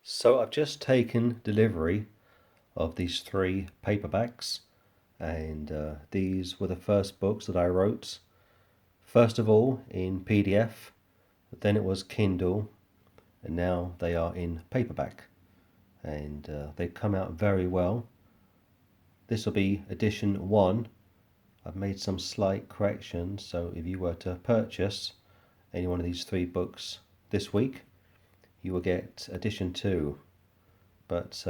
So I've just taken delivery of these 3 paperbacks, and these were the first books that I wrote. First of all in PDF, then it was Kindle, and now they are in paperback, and they come out very well. This will be edition 1. I've made some slight corrections, so if you were to purchase any one of these 3 books this week, you will get edition 2. But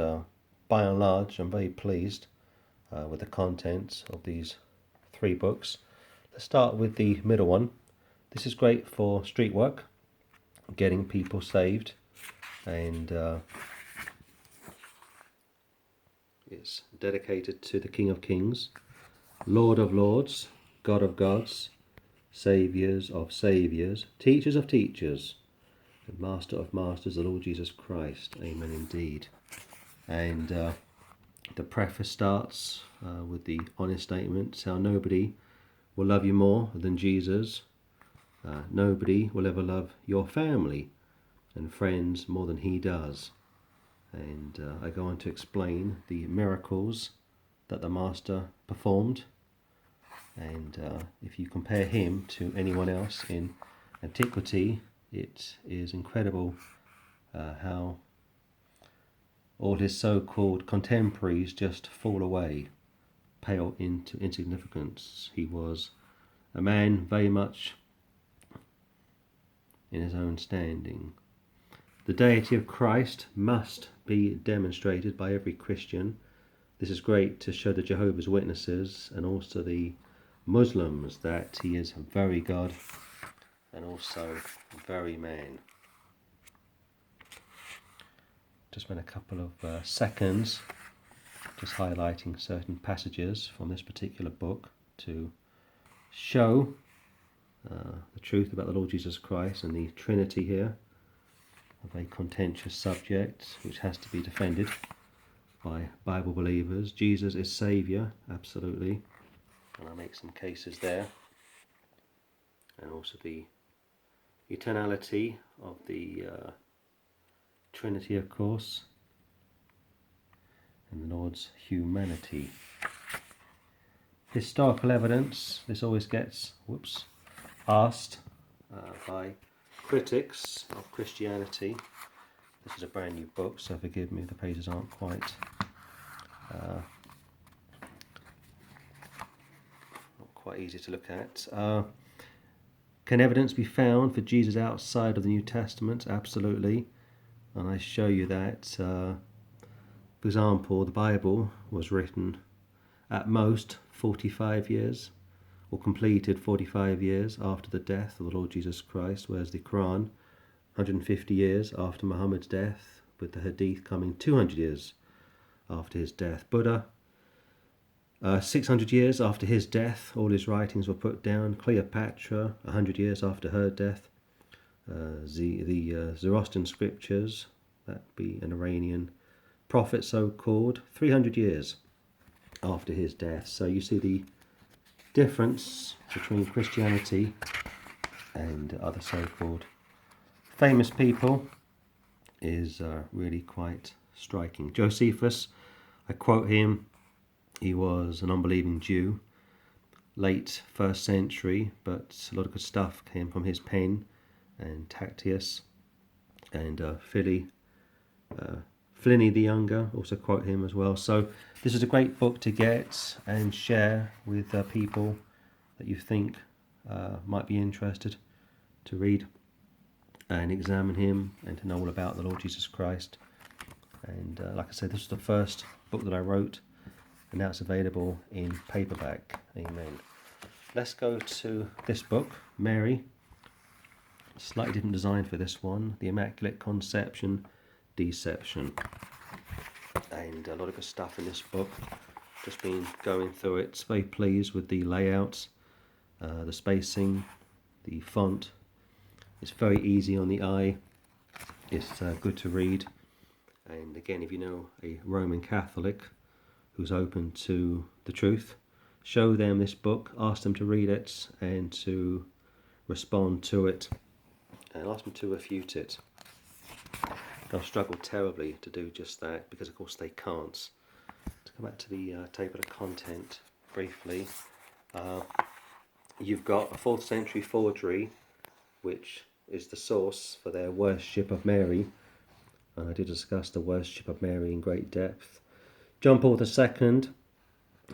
by and large, I'm very pleased with the contents of these 3 books. Let's start with the middle one. This is great for street work, getting people saved, and it's dedicated to the King of Kings, Lord of Lords, God of Gods, Saviours of Saviours, Teachers of Teachers, and Master of Masters, the Lord Jesus Christ. Amen indeed. And the preface starts with the honest statement: how nobody will love you more than Jesus. Nobody will ever love your family and friends more than he does. And I go on to explain the miracles that the Master performed. And if you compare him to anyone else in antiquity, it is incredible how all his so-called contemporaries just fall away, pale into insignificance. He was a man very much in his own standing. The deity of Christ must be demonstrated by every Christian. This is great to show the Jehovah's Witnesses and also the Muslims that he is very God and also very man. Just spend a couple of seconds just highlighting certain passages from this particular book to show the truth about the Lord Jesus Christ and the Trinity here, a very contentious subject which has to be defended by Bible believers. Jesus is Saviour, absolutely, and I'll make some cases there, and also the eternality of the Trinity, of course, and the Lord's humanity. Historical evidence, this always gets asked by critics of Christianity. This is a brand new book, so forgive me if the pages aren't quite easy to look at. Can evidence be found for Jesus outside of the New Testament? Absolutely. And I show you that, for example, the Bible was written at most 45 years, or completed 45 years after the death of the Lord Jesus Christ, whereas the Quran, 150 years after Muhammad's death, with the Hadith coming 200 years after his death. Buddha, 600 years after his death, all his writings were put down. Cleopatra, 100 years after her death. The Zoroastrian scriptures, that be an Iranian prophet so-called, 300 years after his death. So you see the difference between Christianity and other so-called famous people is really quite striking. Josephus, I quote him, he was an unbelieving Jew, late 1st century, but a lot of good stuff came from his pen. And Tacitus and Pliny the Younger, also quote him as well. So this is a great book to get and share with people that you think might be interested to read and examine him and to know all about the Lord Jesus Christ. And like I said, this is the first book that I wrote, and now it's available in paperback. Amen. Let's go to this book, Mary. Slightly different design for this one, the Immaculate Conception, Deception, and a lot of good stuff in this book. Just been going through it, very pleased with the layout, the spacing, the font. It's very easy on the eye, it's good to read, and again, if you know a Roman Catholic who's open to the truth, show them this book, ask them to read it and to respond to it, and ask them to refute it. They'll struggle terribly to do just that, because of course they can't. To come back to the table of content briefly, you've got a 4th century forgery, which is the source for their worship of Mary, and I did discuss the worship of Mary in great depth. John Paul II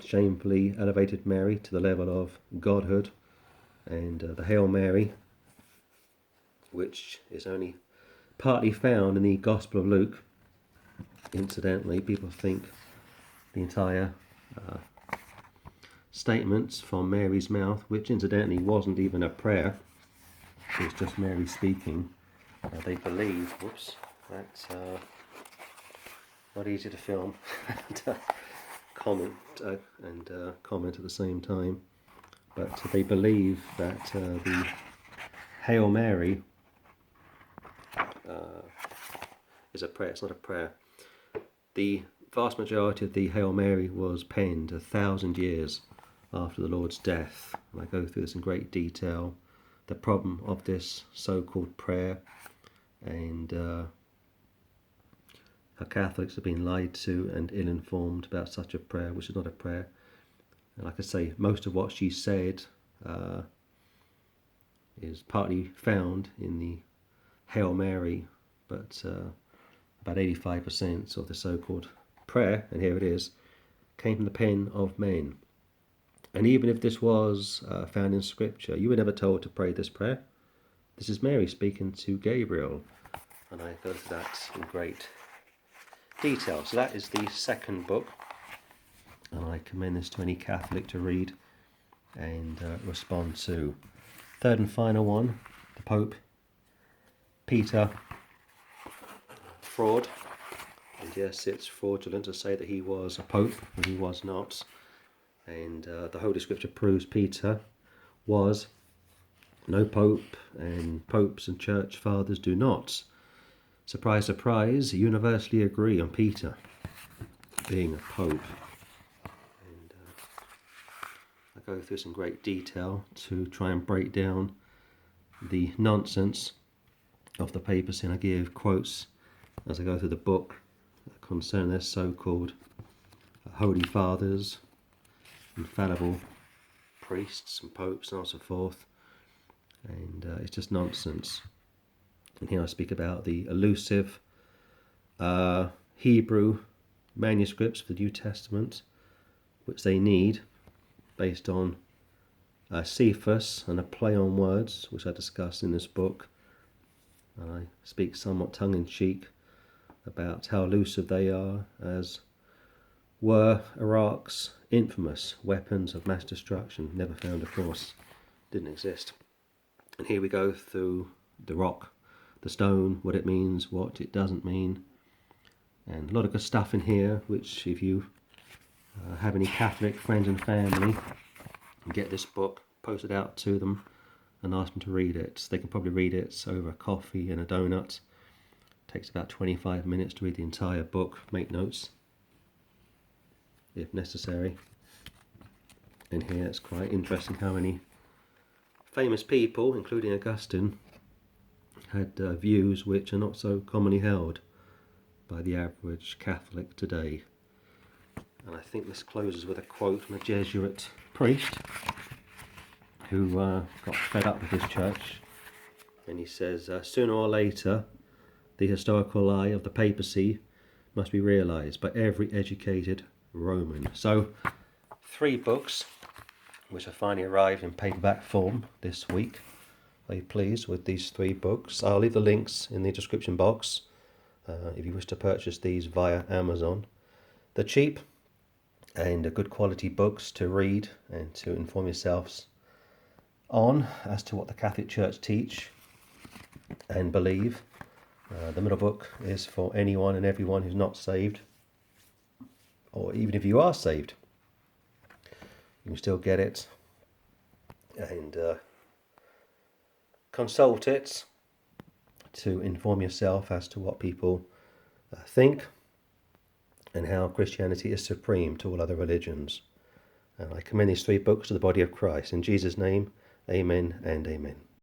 shamefully elevated Mary to the level of godhood, and the Hail Mary, which is only partly found in the Gospel of Luke. Incidentally, people think the entire statements from Mary's mouth, which incidentally wasn't even a prayer, it was just Mary speaking. They believe, that's not easy to film and comment at the same time, but they believe that the Hail Mary is a prayer. It's not a prayer. The vast majority of the Hail Mary was penned 1,000 years after the Lord's death, and I go through this in great detail, the problem of this so-called prayer, and how Catholics have been lied to and ill-informed about such a prayer, which is not a prayer. And like I say, most of what she said is partly found in the Hail Mary, but about 85% of the so-called prayer, and here it is, came from the pen of men. And even if this was found in Scripture, you were never told to pray this prayer. This is Mary speaking to Gabriel, and I go through that in great detail. So that is the second book, and I commend this to any Catholic to read and respond to. Third and final one, the Pope Peter fraud. And yes, it's fraudulent to say that he was a pope when he was not. And the Holy Scripture proves Peter was no pope, and popes and church fathers do not, surprise, surprise, universally agree on Peter being a pope. And I go through this in great detail to try and break down the nonsense of the papacy, and I give quotes as I go through the book concerning their so-called holy fathers, infallible priests and popes and so forth, and it's just nonsense. And here I speak about the elusive Hebrew manuscripts for the New Testament, which they need based on Cephas and a play on words, which I discuss in this book. And I speak somewhat tongue-in-cheek about how elusive they are, as were Iraq's infamous weapons of mass destruction, never found, of course, didn't exist. And here we go through the rock, the stone, what it means, what it doesn't mean, and a lot of good stuff in here, which if you have any Catholic friends and family, get this book posted out to them and ask them to read it. They can probably read it over a coffee and a donut. It takes about 25 minutes to read the entire book, make notes if necessary. And here it's quite interesting how many famous people, including Augustine, had views which are not so commonly held by the average Catholic today. And I think this closes with a quote from a Jesuit priest who got fed up with his church, and he says, sooner or later the historical lie of the papacy must be realised by every educated Roman. So 3 books which have finally arrived in paperback form this week. Very pleased with these 3 books. I'll leave the links in the description box if you wish to purchase these via Amazon. They're cheap and good quality books to read and to inform yourselves on as to what the Catholic Church teach and believe. The middle book is for anyone and everyone who's not saved, or even if you are saved, you can still get it and consult it to inform yourself as to what people think and how Christianity is supreme to all other religions. And I commend these 3 books to the body of Christ. In Jesus' name, amen and amen.